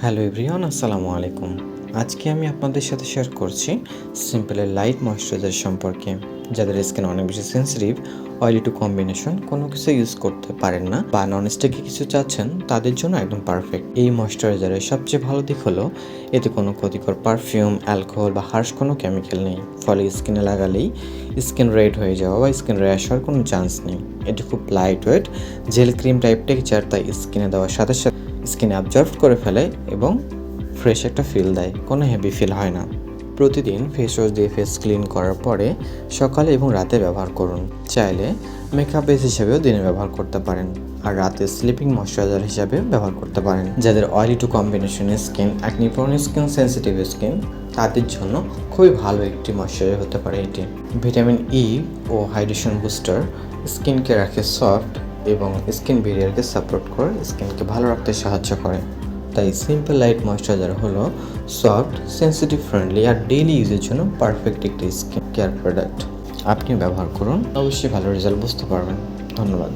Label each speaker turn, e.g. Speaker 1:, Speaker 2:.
Speaker 1: Hello everyone, আসসালামু আলাইকুম। আজকে আমি আপনাদের সাথে শেয়ার করছি সিম্পলের লাইট ময়েশ্চারাইজার সম্পর্কে। যাদের স্কিন অনেক বেশি সেন্সিটিভ, অয়েলি টু কম্বিনেশন কোনো কিছু ইউজ করতে পারেন না বা নন স্টিকি কিছু চাচ্ছেন, তাদের জন্য একদম পারফেক্ট। এই ময়েশ্চারাইজারের সবচেয়ে ভালো দিক হলো এতে কোনো ক্ষতিকর পারফিউম, অ্যালকোহল বা হার্শ কোনো কেমিক্যাল নেই। ফলে স্কিনে লাগালেই স্কিন রেড হয়ে যাওয়া বা স্কিন র্যাশ হওয়ার কোনো চান্স নেই। এটি খুব light weight, jail cream type texture, তাই স্কিনে দেওয়ার সাথে সাথে স্কিনে অ্যাবজর্ব করে ফেলে এবং ফ্রেশ একটা ফিল দেয়, কোনো হেভি ফিল হয় না। প্রতিদিন ফেস ওয়াশ দিয়ে ফেস ক্লিন করার পরে সকালে এবং রাতে ব্যবহার করুন। চাইলে মেকআপ বেস হিসেবেও দিনে ব্যবহার করতে পারেন, আর রাতে স্লিপিং ময়েশ্চারাইজার হিসাবে ব্যবহার করতে পারেন। যাদের oily two combination skin, acne prone skin, sensitive skin, তাদের জন্য খুবই ভালো একটি ময়েশ্চারাইজার হতে পারে এটি। ভিটামিন ই ও হাইড্রেশন বুস্টার স্কিনকে রাখে সফট এবং স্কিন ব্যারিয়ারকে সাপোর্ট করে স্কিনকে ভালো রাখতে সাহায্য করে। তাই সিম্পল লাইট ময়েশ্চারাইজার হলো সফট, সেন্সিটিভ, ফ্রেন্ডলি আর ডেইলি ইউজের জন্য পারফেক্ট একটি স্কিন কেয়ার প্রোডাক্ট। আপনি ব্যবহার করুন, অবশ্যই ভালো রেজাল্ট বুঝতে পারবেন। ধন্যবাদ।